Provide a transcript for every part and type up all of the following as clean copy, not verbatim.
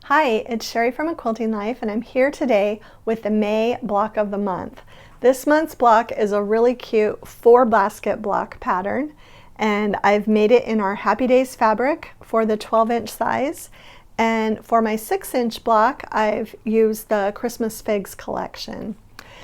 Hi, it's Sherry from A Quilting Life, and I'm here today with the May block of the month. This month's block is a really cute 4-basket block pattern, and I've made it in our Happy Days fabric for the 12-inch size. And for my 6-inch block, I've used the Christmas Figs collection.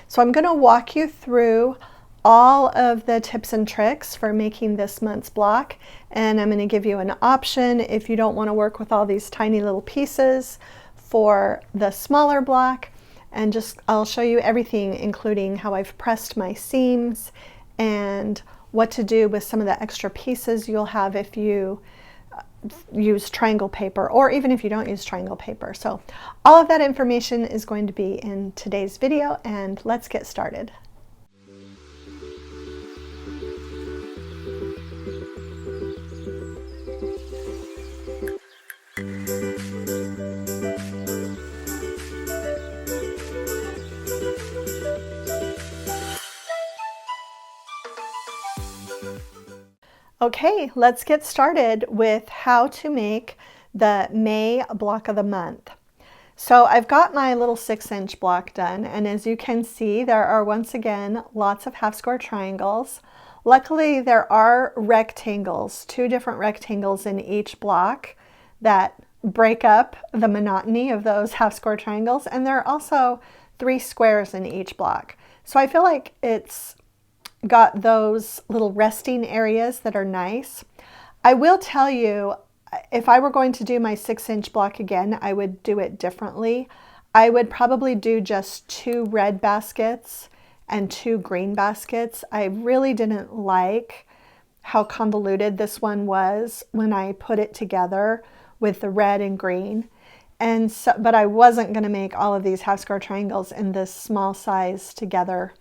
So I'm going to walk you through all of the tips and tricks for making this month's block, and I'm going to give you an option if you don't want to work with all these tiny little pieces for the smaller block, and I'll show you everything, including how I've pressed my seams and what to do with some of the extra pieces you'll have if you use triangle paper, or even if you don't use triangle paper. So all of that information is going to be in today's video, and let's get started. Okay, let's get started with how to make the May block of the month. So I've got my little 6-inch block done, and as you can see, there are once again lots of half square triangles. Luckily, there are rectangles, 2 different rectangles in each block that break up the monotony of those half square triangles, and there are also 3 squares in each block. So I feel like it's got those little resting areas that are nice. I will tell you, if I were going to do my 6-inch block again, I would do it differently. I would probably do just 2 red baskets and 2 green baskets. I really didn't like how convoluted this one was when I put it together with the red and green. And so, but I wasn't going to make all of these half square triangles in this small size together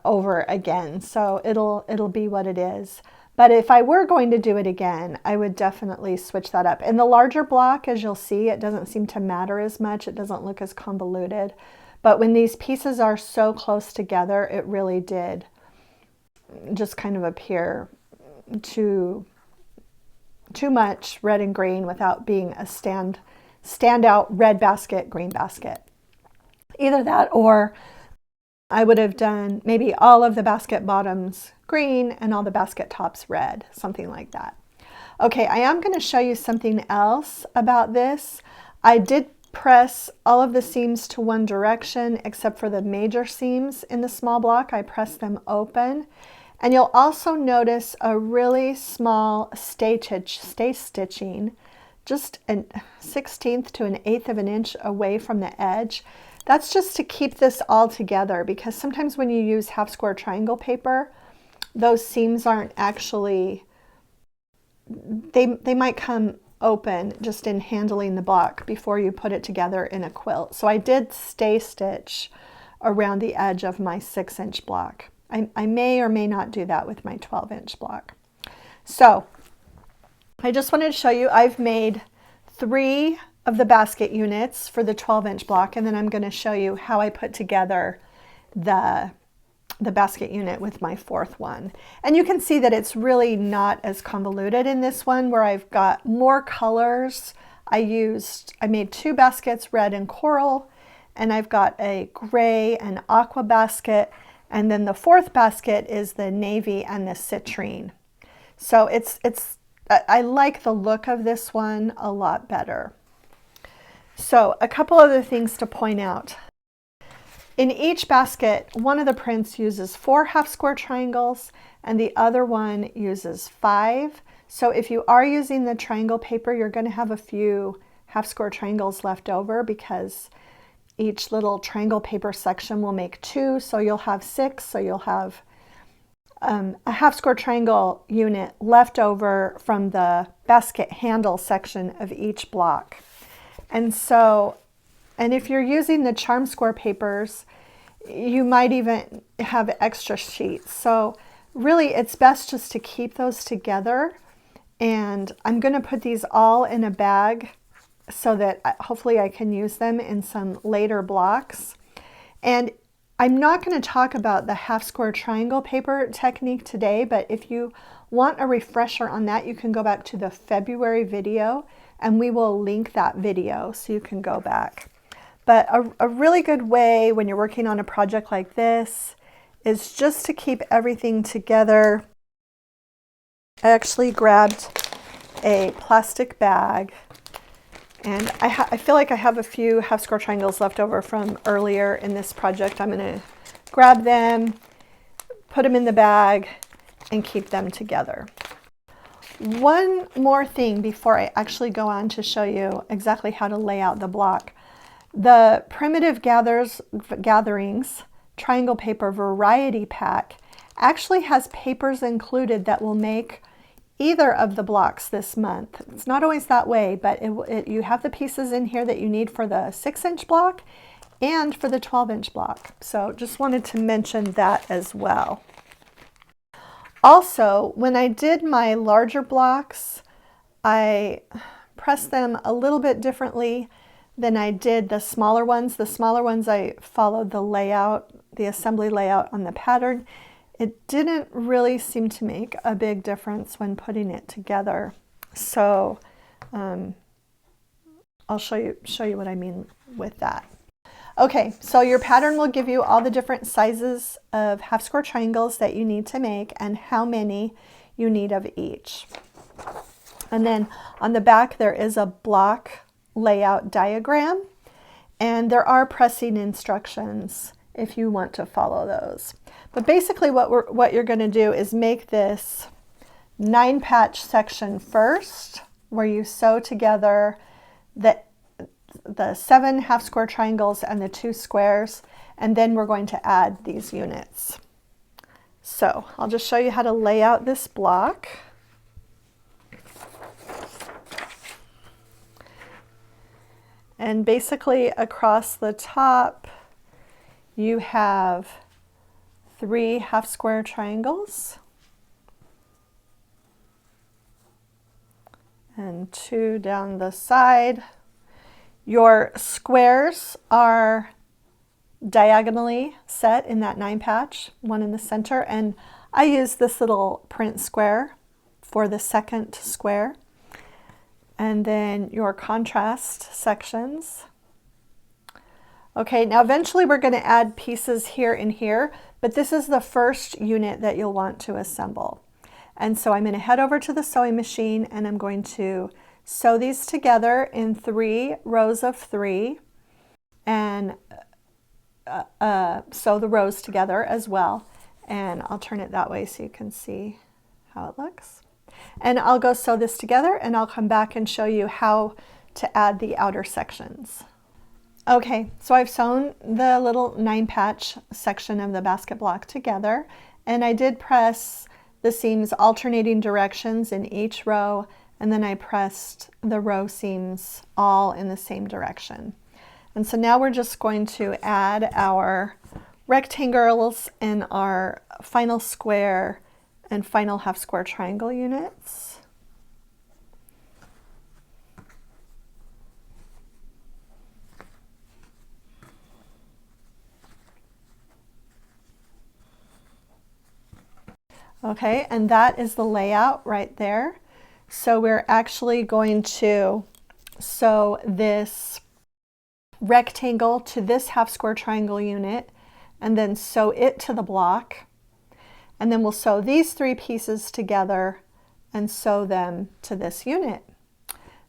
over again, so it'll be what it is. But if I were going to do it again, I would definitely switch that up. In the larger block, as you'll see, it doesn't seem to matter as much. It doesn't look as convoluted. But when these pieces are so close together, it really did just kind of appear too much red and green without being a standout red basket, green basket. Either that, or I would have done maybe all of the basket bottoms green and all the basket tops red, something like that. Okay, I am going to show you something else about this. I did press all of the seams to one direction except for the major seams in the small block. I pressed them open. And you'll also notice a really small stay stitching, just a 1/16 to an 1/8 of an inch away from the edge. That's just to keep this all together, because sometimes when you use half square triangle paper, those seams aren't actually, they might come open just in handling the block before you put it together in a quilt. So I did stay stitch around the edge of my 6-inch block. I may or may not do that with my 12-inch block. So I just wanted to show you, I've made 3 of the basket units for the 12-inch block, and then I'm going to show you how I put together the basket unit with my 4th one. And you can see that it's really not as convoluted in this one, where I've got more colors. I made 2 baskets, red and coral, and I've got a gray and aqua basket, and then the 4th basket is the navy and the citrine. So I like the look of this one a lot better. So a couple other things to point out. In each basket, one of the prints uses 4 half square triangles and the other one uses 5. So if you are using the triangle paper, you're going to have a few half square triangles left over, because each little triangle paper section will make 2, so you'll have 6. So you'll have a half square triangle unit left over from the basket handle section of each block. And if you're using the charm square papers, you might even have extra sheets. So really, it's best just to keep those together. And I'm going to put these all in a bag so that hopefully I can use them in some later blocks. And I'm not going to talk about the half square triangle paper technique today, but if you want a refresher on that, you can go back to the February video and we will link that video so you can go back. But a really good way when you're working on a project like this is just to keep everything together. I actually grabbed a plastic bag, and I feel like I have a few half square triangles left over from earlier in this project. I'm going to grab them, put them in the bag, and keep them together. One more thing before I actually go on to show you exactly how to lay out the block. The Primitive Gatherings Triangle Paper Variety Pack actually has papers included that will make either of the blocks this month. It's not always that way, but you have the pieces in here that you need for the 6-inch block and for the 12-inch block. So just wanted to mention that as well. Also, when I did my larger blocks, I pressed them a little bit differently than I did the smaller ones. The smaller ones, I followed the layout, the assembly layout on the pattern. It didn't really seem to make a big difference when putting it together. So I'll show you what I mean with that. Okay, so your pattern will give you all the different sizes of half square triangles that you need to make and how many you need of each. And then on the back there is a block layout diagram, and there are pressing instructions if you want to follow those. But basically what you're going to do is make this 9-patch section first, where you sew together the 7 half square triangles and the 2 squares, and then we're going to add these units. So I'll just show you how to lay out this block. And basically across the top you have 3 half square triangles and 2 down the side. Your squares are diagonally set in that 9-patch, one in the center, and I use this little print square for the second square. And then your contrast sections. Okay, now eventually we're going to add pieces here and here, but this is the first unit that you'll want to assemble. And so I'm going to head over to the sewing machine and I'm going to sew these together in 3 rows of 3 and sew the rows together as well. And I'll turn it that way so you can see how it looks. And I'll go sew this together and I'll come back and show you how to add the outer sections. Okay, so I've sewn the little 9-patch section of the basket block together, and I did press the seams alternating directions in each row, and then I pressed the row seams all in the same direction. And so now we're just going to add our rectangles and our final square and final half square triangle units. Okay, and that is the layout right there. So we're actually going to sew this rectangle to this half square triangle unit and then sew it to the block. And then we'll sew these 3 pieces together and sew them to this unit.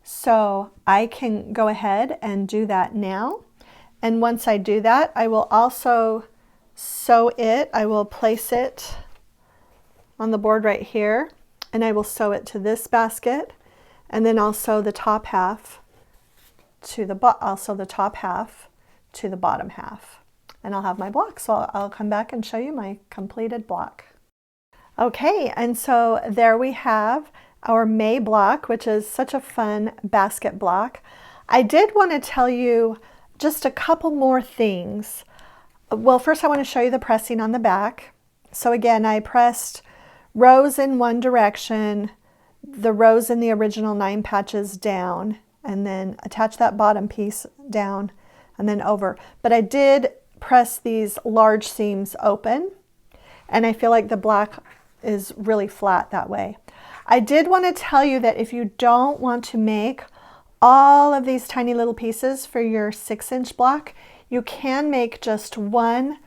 So I can go ahead and do that now. And once I do that, I will also sew it. I will place it on the board right here, and I will sew it to this basket, and then I'll sew the top half to the top half to the bottom half, and I'll have my block. So I'll come back and show you my completed block. Okay, and so there we have our May block, which is such a fun basket block. I did want to tell you just a couple more things. Well, first I want to show you the pressing on the back. So again, I pressed rows in one direction, the rows in the original 9 patches down, and then attach that bottom piece down and then over. But I did press these large seams open, and I feel like the black is really flat that way. I did want to tell you that if you don't want to make all of these tiny little pieces for your 6-inch block, you can make just one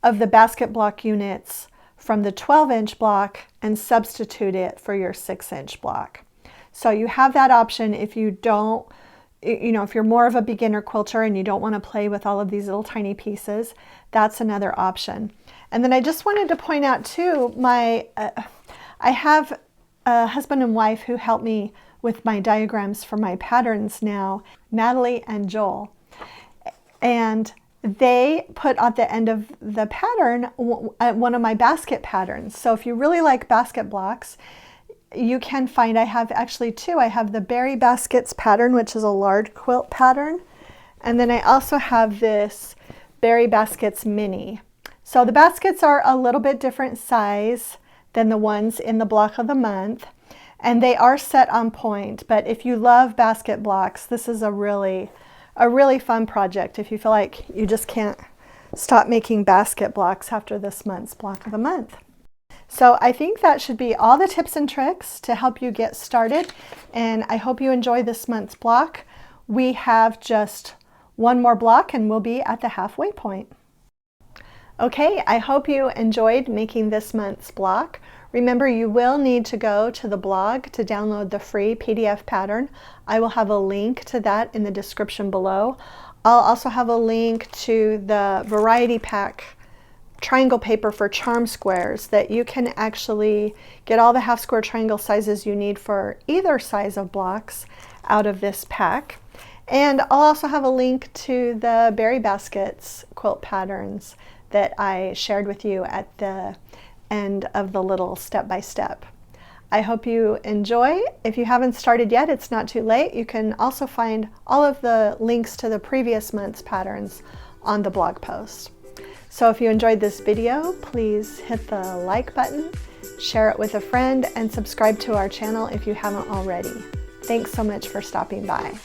of the basket block units from the 12-inch block and substitute it for your 6-inch block. So you have that option if you don't, if you're more of a beginner quilter and you don't want to play with all of these little tiny pieces, that's another option. And then I just wanted to point out too, I have a husband and wife who help me with my diagrams for my patterns now, Natalie and Joel. And they put at the end of the pattern one of my basket patterns. So if you really like basket blocks, you can find, I have actually two. I have the Berry Baskets pattern, which is a large quilt pattern. And then I also have this Berry Baskets mini. So the baskets are a little bit different size than the ones in the block of the month. And they are set on point, but if you love basket blocks, this is a really fun project if you feel like you just can't stop making basket blocks after this month's block of the month. So I think that should be all the tips and tricks to help you get started, and I hope you enjoy this month's block. We have just one more block and we'll be at the halfway point. Okay, I hope you enjoyed making this month's block. Remember, you will need to go to the blog to download the free PDF pattern. I will have a link to that in the description below. I'll also have a link to the variety pack triangle paper for charm squares that you can actually get all the half square triangle sizes you need for either size of blocks out of this pack. And I'll also have a link to the Berry Baskets quilt patterns that I shared with you at the end of the little step-by-step. I hope you enjoy. If you haven't started yet, it's not too late. You can also find all of the links to the previous month's patterns on the blog post. So if you enjoyed this video, please hit the like button, share it with a friend, and subscribe to our channel if you haven't already. Thanks so much for stopping by.